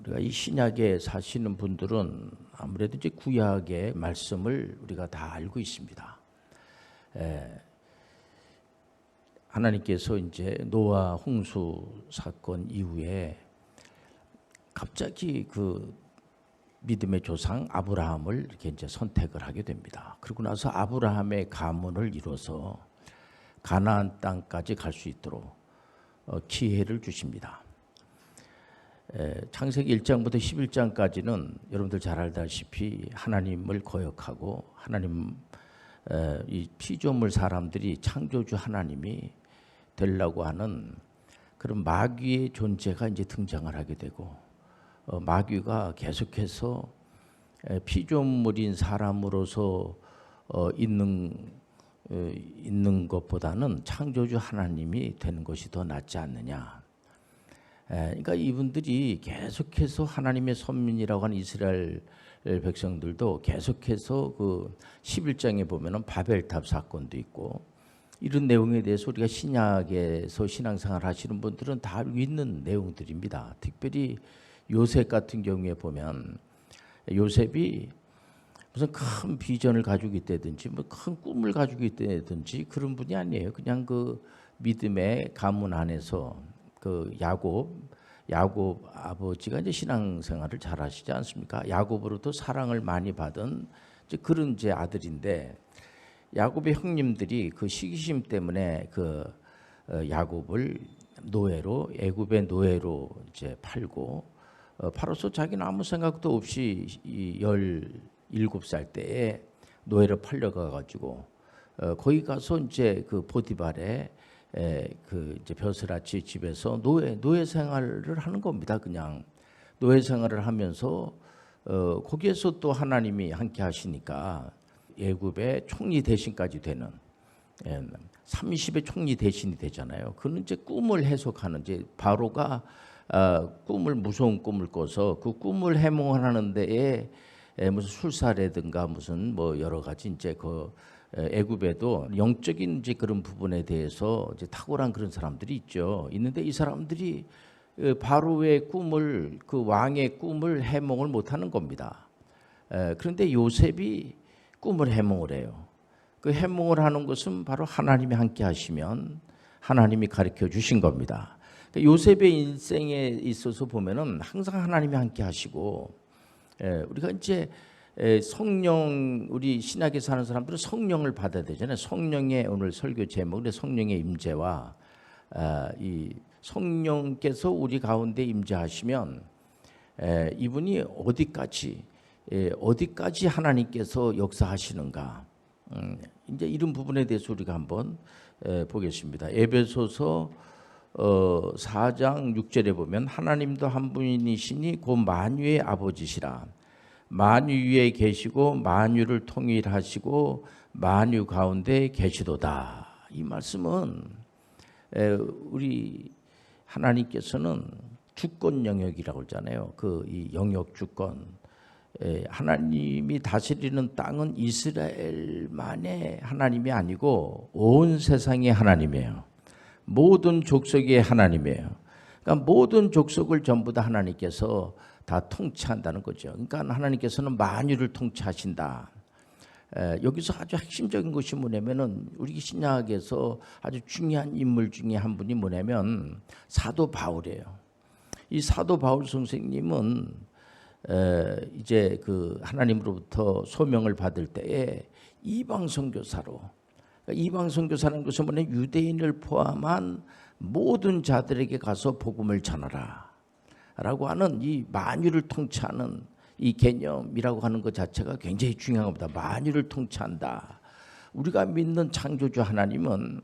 우리가 이 신약에 사시는 분들은 아무래도 이제 구약의 말씀을 우리가 다 알고 있습니다. 하나님께서 이제 노아 홍수 사건 이후에 갑자기 그 믿음의 조상 아브라함을 이렇게 이제 선택을 하게 됩니다. 그러고 나서 아브라함의 가문을 이뤄서 가나안 땅까지 갈 수 있도록 기회를 주십니다. 창세기 1장부터 11장까지는 여러분들 잘 알다시피 하나님을 거역하고 하나님 이 피조물 사람들이 창조주 하나님이 되려고 하는 그런 마귀의 존재가 이제 등장을 하게 되고 마귀가 계속해서 피조물인 사람으로서 있는 것보다는 창조주 하나님이 되는 것이 더 낫지 않느냐. 그러니까 이분들이 계속해서 하나님의 선민이라고 하는 이스라엘 백성들도 계속해서 그 11장에 보면은 바벨탑 사건도 있고 이런 내용에 대해서 우리가 신약에서 신앙생활 하시는 분들은 다 알고 있는 내용들입니다. 특별히 요셉 같은 경우에 보면 요셉이 무슨 큰 비전을 가지고 있다든지 뭐 큰 꿈을 가지고 있다든지 그런 분이 아니에요. 그냥 그 믿음의 가문 안에서 그 야곱 아버지가 이제 신앙생활을 잘 하시지 않습니까? 야곱으로부터 사랑을 많이 받은 이제 그런 이제 아들인데 야곱의 형님들이 그 시기심 때문에 그 야곱을 노예로 애굽의 노예로 이제 팔고 팔아서 자기는 아무 생각도 없이 17살 때에 노예로 팔려가 가지고 거기 가서 이제 그 포티발의 그 이제 벼슬아치 집에서 노예 생활을 하는 겁니다. 그냥 노예 생활을 하면서 거기에서 또 하나님이 함께 하시니까 애굽의 총리 대신까지 되는 30의 총리 대신이 되잖아요. 그는 이제 꿈을 해석하는 이제 바로가 무서운 꿈을 꿔서 그 꿈을 해몽하는 데에 무슨 술사라든가 무슨 뭐 여러 가지 이제 그 애굽에도 영적인 이제 그런 부분에 대해서 이제 탁월한 그런 사람들이 있죠. 있는데 이 사람들이 바로의 꿈을 그 왕의 꿈을 해몽을 못하는 겁니다. 그런데 요셉이 꿈을 해몽을 해요. 그 해몽을 하는 것은 바로 하나님이 함께 하시면 하나님이 가르쳐 주신 겁니다. 그러니까 요셉의 인생에 있어서 보면은 항상 하나님이 함께 하시고 우리가 이제 성령 우리 신약에 사는 사람들은 성령을 받아야 되잖아요. 성령의 오늘 설교 제목은 성령의 임재와 이 성령께서 우리 가운데 임재하시면 이분이 어디까지 하나님께서 역사하시는가 이제 이런 부분에 대해서 우리가 한번 보겠습니다. 에베소서 4장 6절에 보면 하나님도 한 분이시니 곧 만유의 아버지시라. 만유 위에 계시고 만유를 통일하시고 만유 가운데 계시도다. 이 말씀은 우리 하나님께서는 주권 영역이라고 하잖아요. 그 이 영역 주권. 하나님이 다스리는 땅은 이스라엘만의 하나님이 아니고 온 세상의 하나님이에요. 모든 족속의 하나님이에요. 그러니까 모든 족속을 전부 다 하나님께서 다 통치한다는 거죠. 그러니까 하나님께서는 만유를 통치하신다. 여기서 아주 핵심적인 것이 뭐냐면은 우리 신약에서 아주 중요한 인물 중에 한 분이 뭐냐면 사도 바울이에요. 이 사도 바울 선생님은 이제 그 하나님으로부터 소명을 받을 때에 이방 선교사로 이방 선교사라는 것은 뭐냐면 유대인을 포함한 모든 자들에게 가서 복음을 전하라 라고 하는 이 만유를 통치하는 이 개념이라고 하는 것 자체가 굉장히 중요한 겁니다. 만유를 통치한다. 우리가 믿는 창조주 하나님은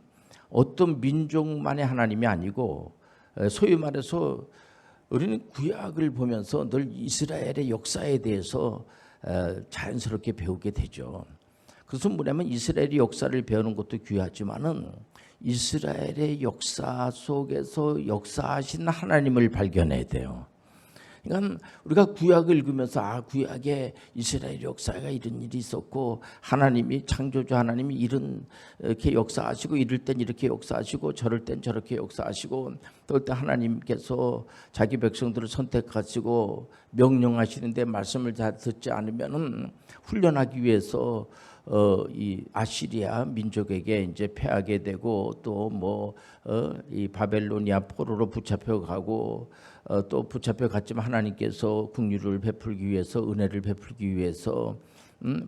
어떤 민족만의 하나님이 아니고 소위 말해서 우리는 구약을 보면서 늘 이스라엘의 역사에 대해서 자연스럽게 배우게 되죠. 그래서 뭐냐면 이스라엘의 역사를 배우는 것도 귀하지만은 이스라엘의 역사 속에서 역사하신 하나님을 발견해야 돼요. 그러니까 우리가 구약을 읽으면서 구약에 이스라엘 역사가 이런 일이 있었고 하나님이 창조주 하나님이 이렇게 역사하시고 이럴 땐 이렇게 역사하시고 저럴 땐 저렇게 역사하시고 또 때 하나님께서 자기 백성들을 선택하시고 명령하시는데 말씀을 잘 듣지 않으면은 훈련하기 위해서 이 아시리아 민족에게 이제 패하게 되고 또 이 바벨로니아 포로로 붙잡혀 가고 또 붙잡혀 갔지만 하나님께서 긍휼을 베풀기 위해서 은혜를 베풀기 위해서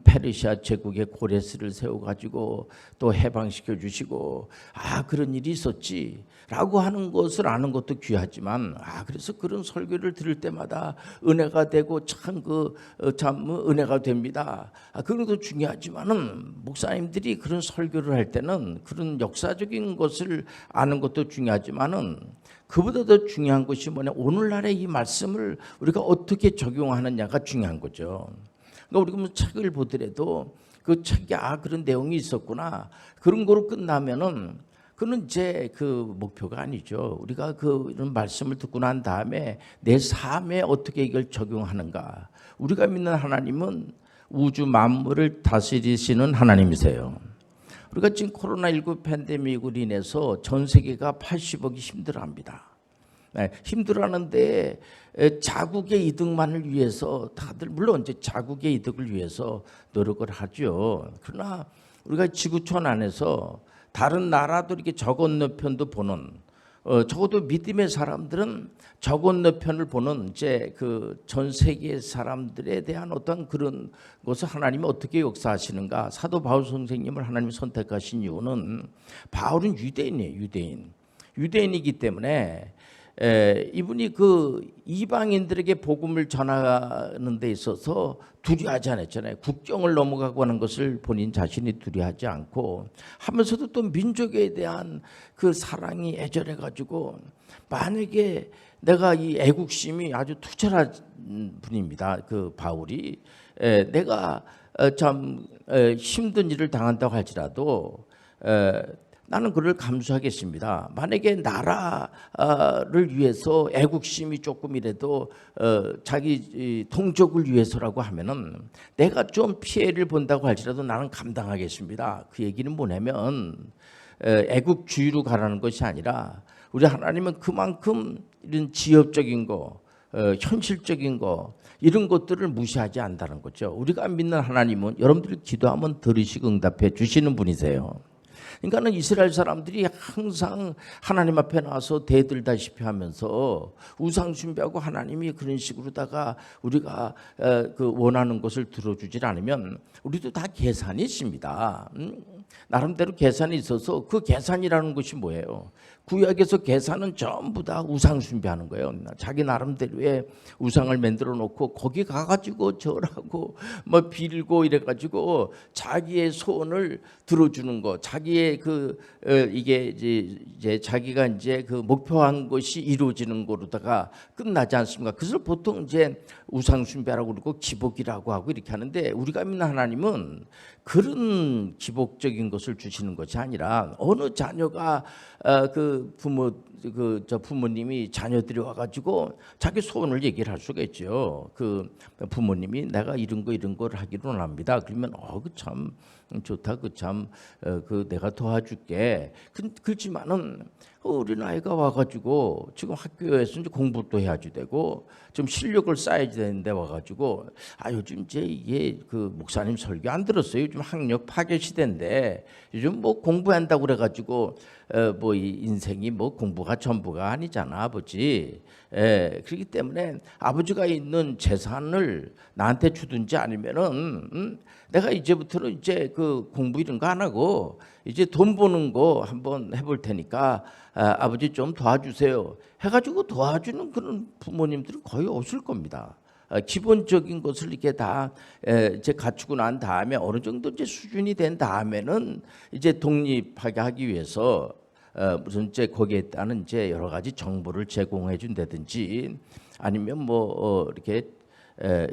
페르시아 제국의 고레스를 세워 가지고 또 해방시켜 주시고 그런 일이 있었지라고 하는 것을 아는 것도 귀하지만 그래서 그런 설교를 들을 때마다 은혜가 되고 참 은혜가 됩니다. 그런 것도 중요하지만은 목사님들이 그런 설교를 할 때는 그런 역사적인 것을 아는 것도 중요하지만은 그보다 더 중요한 것이 뭐냐, 오늘날의 이 말씀을 우리가 어떻게 적용하느냐가 중요한 거죠. 그러니까 우리가 뭐 책을 보더라도 그 책에 그런 내용이 있었구나 그런 거로 끝나면은 그는 이제 그 목표가 아니죠. 우리가 이런 말씀을 듣고 난 다음에 내 삶에 어떻게 이걸 적용하는가. 우리가 믿는 하나님은 우주 만물을 다스리시는 하나님이세요. 우리가 지금 코로나19 팬데믹으로 인해서 전 세계가 80억이 힘들어합니다. 힘들어하는데 자국의 이득만을 위해서 다들 물론 이제 자국의 이득을 위해서 노력을 하죠. 그러나 우리가 지구촌 안에서 다른 나라도 이렇게 저 건너편도 보는 적어도 믿음의 사람들은 저 건너편을 보는 이제 전 세계 사람들에 대한 어떤 그런 것을 하나님이 어떻게 역사하시는가. 사도 바울 선생님을 하나님이 선택하신 이유는 바울은 유대인이에요. 유대인이기 때문에 이분이 이방인들에게 복음을 전하는 데 있어서 두려워하지 않았잖아요. 국경을 넘어가고 하는 것을 본인 자신이 두려워하지 않고 하면서도 또 민족에 대한 그 사랑이 애절해가지고 만약에 내가 이 애국심이 아주 투철한 분입니다. 바울이 내가 참 힘든 일을 당한다고 할지라도 나는 그를 감수하겠습니다. 만약에 나라를 위해서 애국심이 조금이라도 자기 동족을 위해서라고 하면은 내가 좀 피해를 본다고 할지라도 나는 감당하겠습니다. 그 얘기는 뭐냐면 애국주의로 가라는 것이 아니라 우리 하나님은 그만큼 이런 지엽적인 거, 현실적인 거 이런 것들을 무시하지 않는다는 거죠. 우리가 믿는 하나님은 여러분들이 기도하면 들으시고 응답해 주시는 분이세요. 그러니까는 이스라엘 사람들이 항상 하나님 앞에 나와서 대들다시피 하면서 우상 숭배하고 하나님이 그런 식으로다가 우리가 원하는 것을 들어주질 않으면 우리도 다 계산이 있습니다. 나름대로 계산이 있어서 그 계산이라는 것이 뭐예요? 구약에서 계산은 전부 다 우상 숭배하는 거예요. 자기 나름대로의 우상을 만들어 놓고 거기 가가지고 절하고 빌고 이래가지고 자기의 소원을 들어주는 거, 자기의 이게 이제 자기가 이제 목표한 것이 이루어지는 거로다가 끝나지 않습니까? 그것을 보통 이제 우상 숭배라고 그러고 기복이라고 하고 이렇게 하는데 우리가 믿는 하나님은 그런 기복적인 것을 주시는 것이 아니라 어느 자녀가 부모님이 자녀들이 와가지고 자기 소원을 얘기를 할 수가 있죠. 부모님이 내가 이런 걸 하기로 합니다. 그러면 참 좋다. 내가 도와줄게. 그렇지만은 어린 아이가 와가지고 지금 학교에서 이제 공부도 해야지 되고 좀 실력을 쌓아야 되는데 와가지고 요즘 이제 이게 목사님 설교 안 들었어요. 요즘 학력 파괴 시대인데 요즘 공부한다고 그래가지고 이 인생이 공부가 전부가 아니잖아, 아버지. 그렇기 때문에 아버지가 있는 재산을 나한테 주든지 아니면은 내가 이제부터는 이제 공부 이런 거 안 하고 이제 돈 버는 거 한번 해볼 테니까 아버지 좀 도와주세요. 해가지고 도와주는 그런 부모님들은 거의 없을 겁니다. 기본적인 것을 이렇게 다 이제 갖추고 난 다음에 어느 정도 이제 수준이 된 다음에는 이제 독립하게 하기 위해서 무슨 이제 거기에 따른 이제 여러 가지 정보를 제공해 준다든지 아니면 이렇게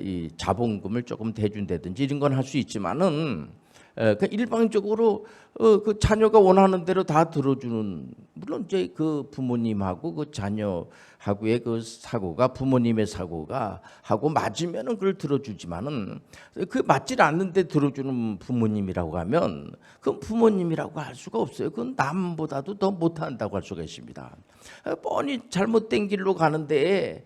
이 자본금을 조금 대준다든지 이런 건 할 수 있지만은 그 일방적으로 그 자녀가 원하는 대로 다 들어주는, 물론 이제 그 부모님하고 그 자녀하고의 그 사고가, 부모님의 사고가 하고 맞으면은 그걸 들어주지만은, 그 맞질 않는데 들어주는 부모님이라고 하면 그건 부모님이라고 할 수가 없어요. 그건 남보다도 더 못한다고 할 수가 있습니다. 뻔히 잘못된 길로 가는데,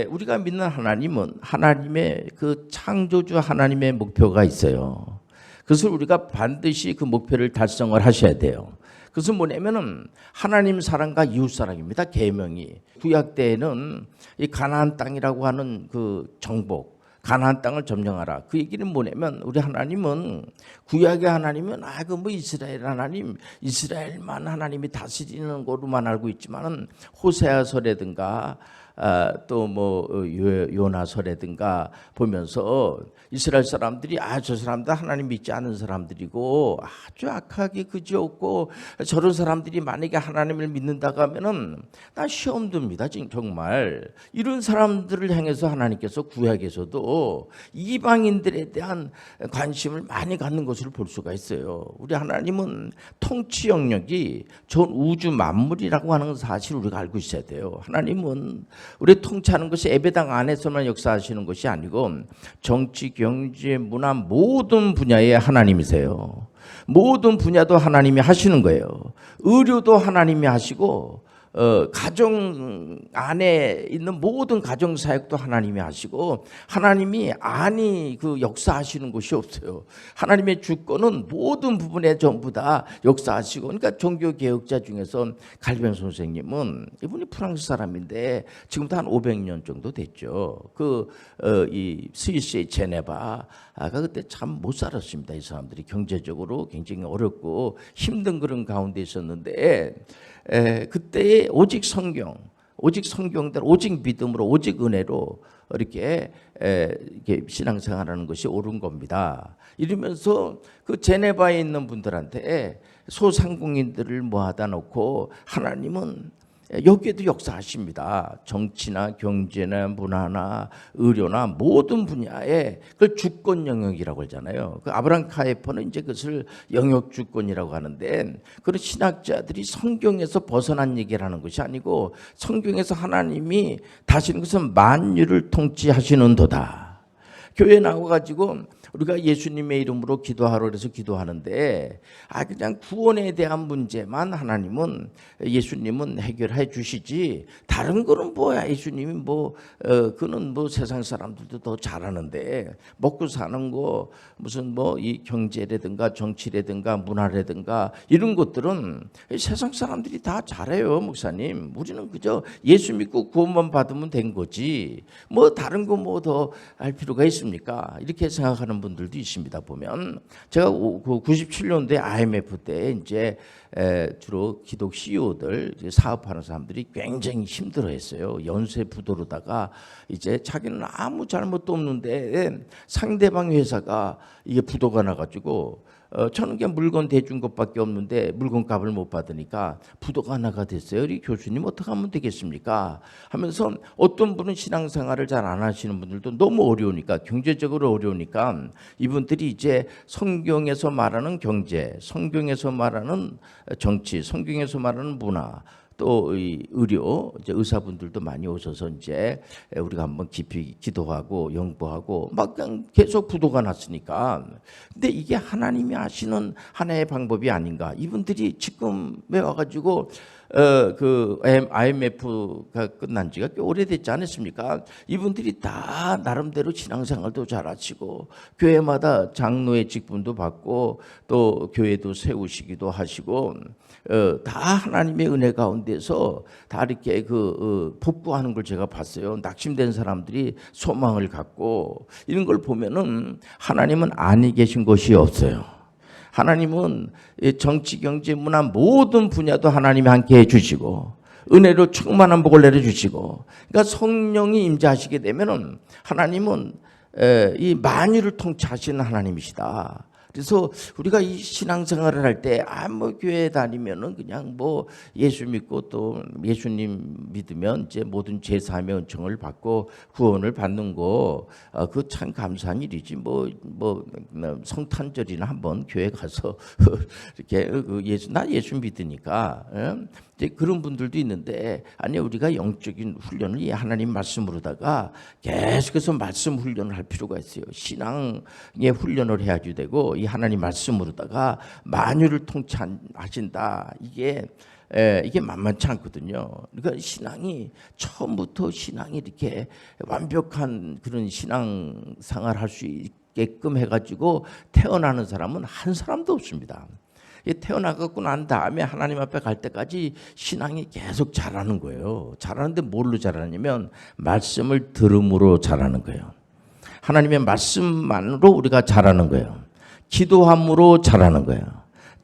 우리가 믿는 하나님은 하나님의 그 창조주 하나님의 목표가 있어요. 그것을 우리가 반드시 그 목표를 달성을 하셔야 돼요. 그것은 뭐냐면은 하나님 사랑과 이웃 사랑입니다. 계명이. 구약 때에는 이 가나안 땅이라고 하는 그 정복, 가나안 땅을 점령하라. 그 얘기는 뭐냐면, 우리 하나님은, 구약의 하나님은 그 뭐 이스라엘 하나님, 이스라엘만 하나님이 다스리는 거로만 알고 있지만은, 호세아서라든가 또 뭐 요나서라든가 보면서 이스라엘 사람들이 저 사람들 하나님 믿지 않은 사람들이고 아주 악하게 그지없고, 저런 사람들이 만약에 하나님을 믿는다고 하면은 나 시험 듭니다. 정말 이런 사람들을 향해서 하나님께서 구약에서도 이방인들에 대한 관심을 많이 갖는 것을 볼 수가 있어요. 우리 하나님은 통치 영역이 전 우주 만물이라고 하는 사실을 우리가 알고 있어야 돼요. 하나님은 우리 통치하는 것이 예배당 안에서만 역사하시는 것이 아니고 정치, 경제, 문화 모든 분야의 하나님이세요. 모든 분야도 하나님이 하시는 거예요. 의료도 하나님이 하시고, 가정 안에 있는 모든 가정 사역도 하나님이 하시고, 하나님이 그 역사하시는 것이 없어요. 하나님의 주권은 모든 부분에 전부 다 역사하시고, 그러니까 종교 개혁자 중에서 갈뱅 선생님은, 이분이 프랑스 사람인데 지금도 한 500년 정도 됐죠. 이 스위스의 제네바가 그때 참 못 살았습니다. 이 사람들이 경제적으로 굉장히 어렵고 힘든 그런 가운데 있었는데, 그때의 오직 성경대로, 오직 믿음으로, 오직 은혜로 이렇게 신앙생활하는 것이 옳은 겁니다. 이러면서 그 제네바에 있는 분들한테 소상공인들을 모아다 놓고, 하나님은 여기에도 역사하십니다. 정치나 경제나 문화나 의료나 모든 분야에 그 주권 영역이라고 하잖아요. 그 아브라함 카이퍼는 이제 그것을 영역 주권이라고 하는데, 그런 신학자들이 성경에서 벗어난 얘기를 하는 것이 아니고, 성경에서 하나님이 다시는 것은 만유를 통치하시는도다. 교회 나와가지고 우리가 예수님의 이름으로 기도하라 그래서 기도하는데, 그냥 구원에 대한 문제만 하나님은, 예수님은 해결해 주시지, 다른 거는 뭐야, 예수님이 그는 세상 사람들도 더 잘하는데, 먹고 사는 거 무슨 이 경제라든가 정치라든가 문화라든가 이런 것들은 세상 사람들이 다 잘해요. 목사님, 우리는 그저 예수 믿고 구원만 받으면 된 거지, 다른 거 더 할 필요가 있습니까? 이렇게 생각하는 분들도 있습니다. 보면 제가 97년도에 IMF 때 이제 주로 기독 CEO들, 사업하는 사람들이 굉장히 힘들어했어요. 연쇄 부도로다가 이제 자기는 아무 잘못도 없는데 상대방 회사가 이게 부도가 나가지고, 저는 그냥 물건 대준 것밖에 없는데 물건값을 못 받으니까 부도가 나가 됐어요. 우리 교수님 어떻게 하면 되겠습니까? 하면서, 어떤 분은 신앙생활을 잘 안 하시는 분들도 너무 어려우니까, 경제적으로 어려우니까 이분들이 이제 성경에서 말하는 경제, 성경에서 말하는 정치, 성경에서 말하는 문화, 또 의료, 이제 의사분들도 많이 오셔서 이제 우리가 한번 깊이 기도하고 연구하고 그냥 계속 부도가 났으니까, 근데 이게 하나님이 하시는 하나의 방법이 아닌가. 이분들이 지금에 와가지고 그 IMF가 끝난 지가 꽤 오래됐지 않았습니까? 이분들이 다 나름대로 신앙생활도 잘하시고, 교회마다 장로의 직분도 받고, 또 교회도 세우시기도 하시고, 다 하나님의 은혜 가운데서 다 이렇게 복구하는 걸 제가 봤어요. 낙심된 사람들이 소망을 갖고, 이런 걸 보면은 하나님은 아니 계신 것이 없어요. 하나님은 정치, 경제, 문화 모든 분야도 하나님이 함께 해주시고, 은혜로 충만한 복을 내려주시고, 그러니까 성령이 임재하시게 되면은 하나님은 이 만유를 통치하시는 하나님이시다. 그래서 우리가 이 신앙생활을 할 때 뭐 교회 다니면은 그냥 뭐 예수 믿고 또 예수님 믿으면 이제 모든 죄 사함의 은총을 받고 구원을 받는 거 그 참 감사한 일이지. 뭐 성탄절이나 한번 교회 가서 이렇게 나 예수 믿으니까 이제 그런 분들도 있는데, 아니 우리가 영적인 훈련을 이 하나님 말씀으로다가 계속해서 말씀 훈련을 할 필요가 있어요. 신앙의 훈련을 해야지 되고, 이 하나님 말씀으로다가 만유를 통치하신다. 이게 만만치 않거든요. 그러니까 신앙이 처음부터 신앙이 이렇게 완벽한 그런 신앙 생활 할 수 있게끔 해가지고 태어나는 사람은 한 사람도 없습니다. 태어나갖고 난 다음에 하나님 앞에 갈 때까지 신앙이 계속 자라는 거예요. 자라는데 뭘로 자라냐면 말씀을 들음으로 자라는 거예요. 하나님의 말씀만으로 우리가 자라는 거예요. 기도함으로 자라는 거예요.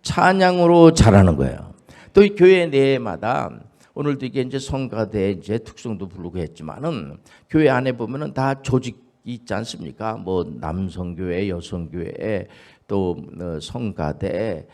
찬양으로 자라는 거예요. 또 이 교회 내마다 오늘도 이게 이제 성가대 이제 특성도 부르고 했지만은 교회 안에 보면은 다 조직이 있지 않습니까? 뭐 남성교회, 여성교회, 또 성가대,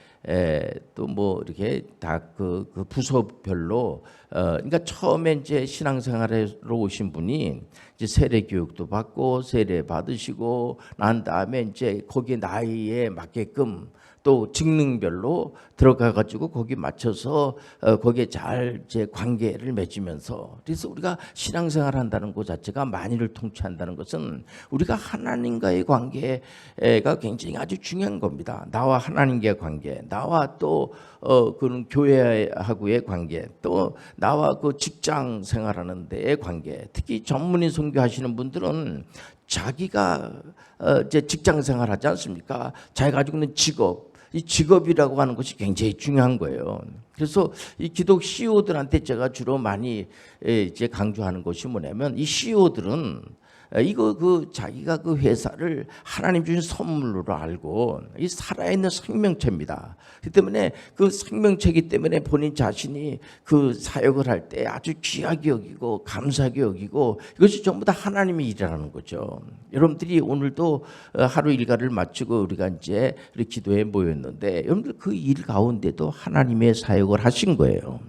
또 뭐 이렇게 다 그 부서별로 그러니까 처음에 이제 신앙생활로 오신 분이 이제 세례 교육도 받고 세례 받으시고 난 다음에 이제 거기 나이에 맞게끔 또 직능별로 들어가 가지고 거기 맞춰서 거기에 잘 이제 관계를 맺으면서, 그래서 우리가 신앙생활 한다는 것 자체가 만인을 통치한다는 것은 우리가 하나님과의 관계가 굉장히 아주 중요한 겁니다. 나와 하나님과의 관계, 나와 또 그런 교회하고의 관계, 또 나와 그 직장 생활하는 데의 관계. 특히 전문의 선교하시는 분들은 자기가 이제 직장 생활하지 않습니까? 자기가 가지고 있는 직업, 이 직업이라고 하는 것이 굉장히 중요한 거예요. 그래서 이 기독 CEO들한테 제가 주로 많이 이제 강조하는 것이 뭐냐면, 이 CEO들은 이거 자기가 그 회사를 하나님 주신 선물로 알고 이 살아있는 생명체입니다. 그 때문에 그 생명체이기 때문에 본인 자신이 그 사역을 할 때 아주 귀하게 여기고 감사하게 여기고, 이것이 전부 다 하나님의 일이라는 거죠. 여러분들이 오늘도 하루 일과를 마치고 우리가 이제 기도에 모였는데, 여러분들 그 일 가운데도 하나님의 사역을 하신 거예요.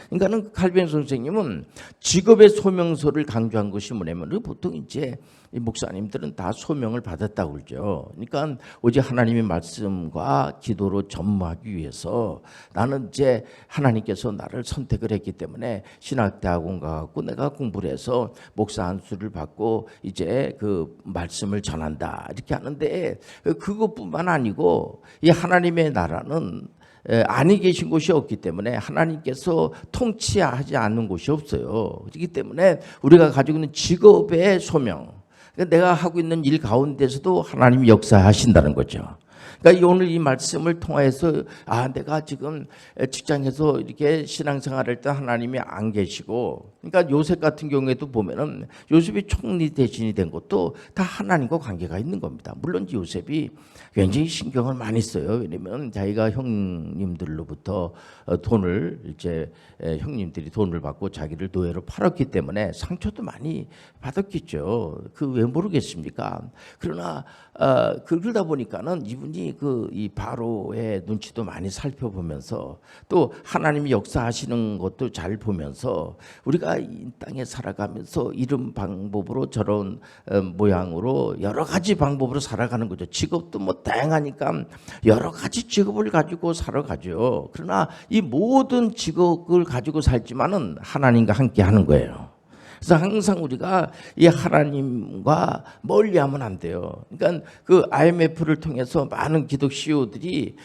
그러니까는 칼빈 선생님은 직업의 소명서를 강조한 것이 뭐냐면, 보통 이제 이 목사님들은 다 소명을 받았다고 그러죠. 그러니까 오직 하나님의 말씀과 기도로 전무하기 위해서 나는 이제 하나님께서 나를 선택을 했기 때문에 신학대학원 가고 내가 공부를 해서 목사 안수를 받고 이제 그 말씀을 전한다 이렇게 하는데, 그것뿐만 아니고 이 하나님의 나라는 안이 계신 곳이 없기 때문에 하나님께서 통치하지 않는 곳이 없어요. 그렇기 때문에 우리가 가지고 있는 직업의 소명, 내가 하고 있는 일 가운데서도 하나님이 역사하신다는 거죠. 그러니까 오늘 이 말씀을 통해서 내가 지금 직장에서 이렇게 신앙생활할 때 하나님이 안 계시고, 그러니까 요셉 같은 경우에도 보면은 요셉이 총리 대신이 된 것도 다 하나님과 관계가 있는 겁니다. 물론 요셉이 굉장히 신경을 많이 써요. 왜냐면 자기가 형님들로부터 돈을 이제 형님들이 돈을 받고 자기를 노예로 팔았기 때문에 상처도 많이 받았겠죠. 왜 모르겠습니까? 그러나 그러다 보니까는 이분이 이 바로의 눈치도 많이 살펴보면서 또 하나님이 역사하시는 것도 잘 보면서 우리가 이 땅에 살아가면서 이런 방법으로 저런 모양으로 여러 가지 방법으로 살아가는 거죠. 직업도 뭐 다양하니까 여러 가지 직업을 가지고 살아가죠. 그러나 이 모든 직업을 가지고 살지만은 하나님과 함께 하는 거예요. 그래서 항상 우리가 이 하나님과 멀리하면 안 돼요. 그러니까 그 IMF를 통해서 많은 기독 CEO들이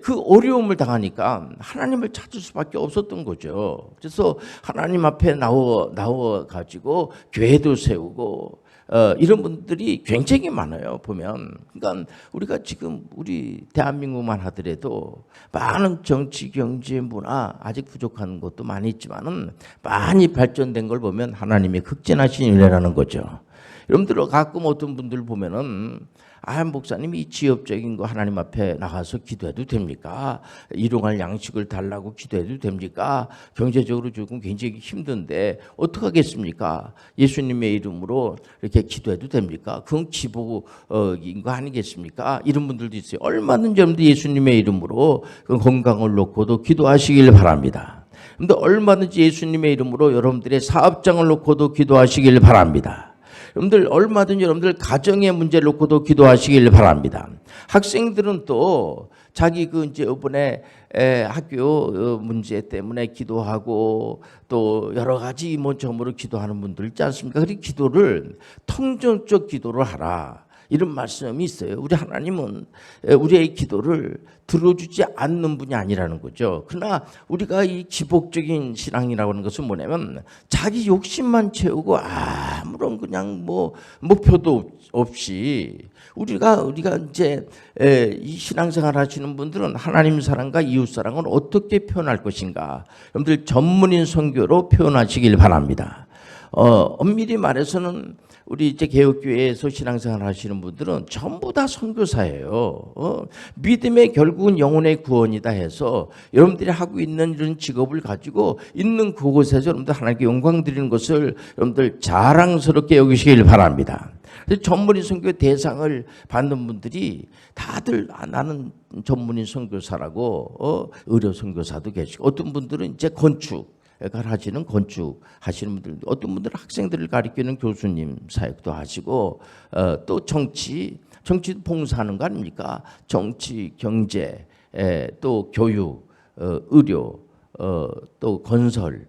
그 어려움을 당하니까 하나님을 찾을 수밖에 없었던 거죠. 그래서 하나님 앞에 나와 가지고 교회도 세우고 이런 분들이 굉장히 많아요. 보면. 그러니까 우리가 지금 우리 대한민국만 하더라도 많은 정치, 경제, 문화 아직 부족한 것도 많이 있지만은 많이 발전된 걸 보면 하나님이 극진하신 은혜라는 거죠. 여러분들 가끔 어떤 분들 보면은 목사님이 지엽적인 거 하나님 앞에 나가서 기도해도 됩니까? 일용할 양식을 달라고 기도해도 됩니까? 경제적으로 조금 굉장히 힘든데 어떡하겠습니까? 예수님의 이름으로 이렇게 기도해도 됩니까? 그건 기복인 거 아니겠습니까? 이런 분들도 있어요. 얼마든지 여러분들 예수님의 이름으로 건강을 놓고도 기도하시길 바랍니다. 근데 얼마든지 예수님의 이름으로 여러분들의 사업장을 놓고도 기도하시길 바랍니다. 여러분들 얼마든지 여러분들 가정의 문제를 놓고도 기도하시길 바랍니다. 학생들은 또 자기 이제 이번에 학교 문제 때문에 기도하고 또 여러 가지 이모저모로 기도하는 분들 있지 않습니까? 그리고 기도를 통전적 기도를 하라. 이런 말씀이 있어요. 우리 하나님은 우리의 기도를 들어주지 않는 분이 아니라는 거죠. 그러나 우리가 이 기복적인 신앙이라고 하는 것은 뭐냐면 자기 욕심만 채우고 아무런 그냥 목표도 없이 우리가 이제 이 신앙생활 하시는 분들은 하나님 사랑과 이웃 사랑을 어떻게 표현할 것인가? 여러분들 전문인 선교로 표현하시길 바랍니다. 엄밀히 말해서는 우리 이제 개혁교회에서 신앙생활 하시는 분들은 전부 다 선교사예요. 믿음의 결국은 영혼의 구원이다 해서 여러분들이 하고 있는 이런 직업을 가지고 있는 그곳에서 여러분들 하나님께 영광 드리는 것을 여러분들 자랑스럽게 여기시길 바랍니다. 전문인 선교 대상을 받는 분들이 다들 나는 전문인 선교사라고 의료 선교사도 계시고 어떤 분들은 이제 건축 하시는 건축 하시는 분들, 어떤 분들은 학생들을 가르치는 교수님 사역도 하시고 또 정치도 봉사하는 거 아닙니까? 정치, 경제, 또 교육, 의료, 또 건설,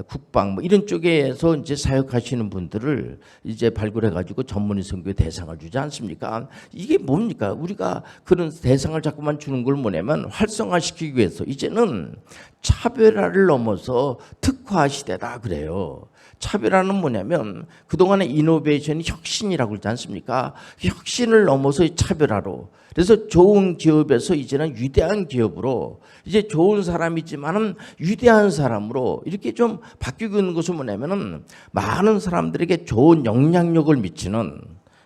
국방 이런 쪽에서 이제 사역하시는 분들을 이제 발굴해 가지고 전문의 선교 대상을 주지 않습니까? 이게 뭡니까? 우리가 그런 대상을 자꾸만 주는 걸 뭐냐면 활성화시키기 위해서 이제는 차별화를 넘어서 특화 시대다 그래요. 차별화는 뭐냐면 그동안의 이노베이션이 혁신이라고 그러지 않습니까? 혁신을 넘어서 차별화로. 그래서 좋은 기업에서 이제는 위대한 기업으로 이제 좋은 사람이지만은 위대한 사람으로 이렇게 좀 바뀌고 있는 것은 뭐냐면은 많은 사람들에게 좋은 영향력을 미치는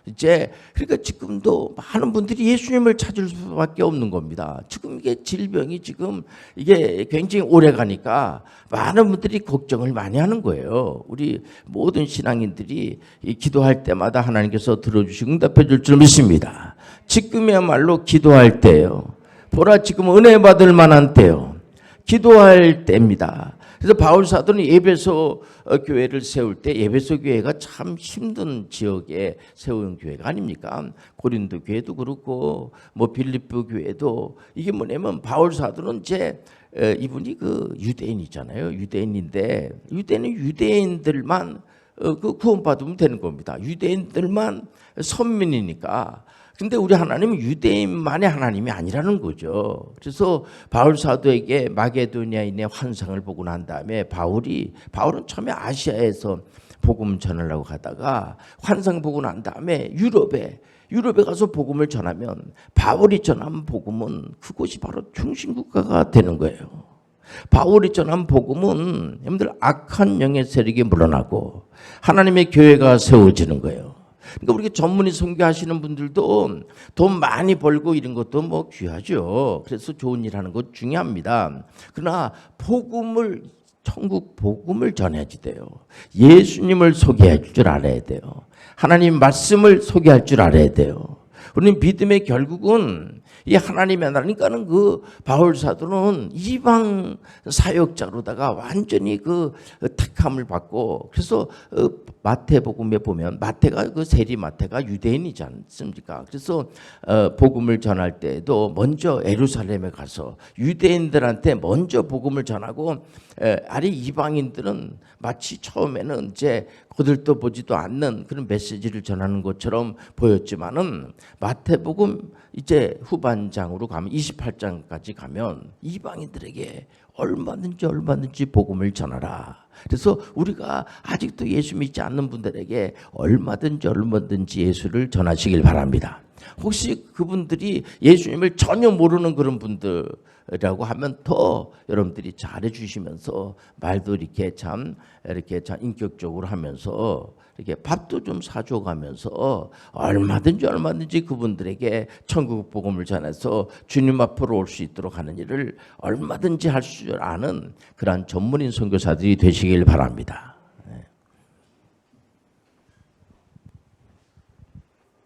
이제 그러니까 지금도 많은 분들이 예수님을 찾을 수밖에 없는 겁니다. 지금 이게 질병이 지금 이게 굉장히 오래 가니까 많은 분들이 걱정을 많이 하는 거예요. 우리 모든 신앙인들이 기도할 때마다 하나님께서 들어주시고 응답해 줄 줄 믿습니다. 지금이야말로 기도할 때예요. 보라 지금 은혜 받을 만한 때요. 기도할 때입니다. 그래서 바울 사도는 에베소 교회를 세울 때 에베소 교회가 참 힘든 지역에 세운 교회가 아닙니까? 고린도 교회도 그렇고 빌립보 교회도 이게 뭐냐면 바울 사도는 이제 이분이 그 유대인이잖아요. 유대인인데 유대인들만 그 구원받으면 되는 겁니다. 유대인들만 선민이니까. 근데 우리 하나님은 유대인만의 하나님이 아니라는 거죠. 그래서 바울 사도에게 마게도니아인의 환상을 보고 난 다음에 바울은 처음에 아시아에서 복음 전하려고 가다가 환상 보고 난 다음에 유럽에 가서 복음을 전하면 바울이 전한 복음은 그곳이 바로 중심국가가 되는 거예요. 바울이 전한 복음은 여러분들 악한 영의 세력이 물러나고 하나님의 교회가 세워지는 거예요. 그러니까 우리가 전문의 선교하시는 분들도 돈 많이 벌고 이런 것도 귀하죠. 그래서 좋은 일 하는 것 중요합니다. 그러나 천국 복음을 전해야지 돼요. 예수님을 소개할 줄 알아야 돼요. 하나님 말씀을 소개할 줄 알아야 돼요. 우리는 믿음의 결국은 이 하나님의 나라니까는 그 바울 사도는 이방 사역자로다가 완전히 그 택함을 받고 그래서 마태복음에 보면 세리 마태가 유대인이지 않습니까? 그래서 복음을 전할 때도 먼저 예루살렘에 가서 유대인들한테 먼저 복음을 전하고 아래 이방인들은 마치 처음에는 이제 거들떠 보지도 않는 그런 메시지를 전하는 것처럼 보였지만은 마태복음 이제 후반장으로 가면 28장까지 가면 이방인들에게 얼마든지 복음을 전하라. 그래서 우리가 아직도 예수 믿지 않는 분들에게 얼마든지 예수를 전하시길 바랍니다. 혹시 그분들이 예수님을 전혀 모르는 그런 분들이라고 하면 더 여러분들이 잘해 주시면서 말도 이렇게 참 인격적으로 하면서 이렇게 밥도 좀 사줘 가면서 얼마든지 그분들에게 천국 복음을 전해서 주님 앞으로 올 수 있도록 하는 일을 얼마든지 할 줄 아는 그러한 전문인 선교사들이 되시길 바랍니다.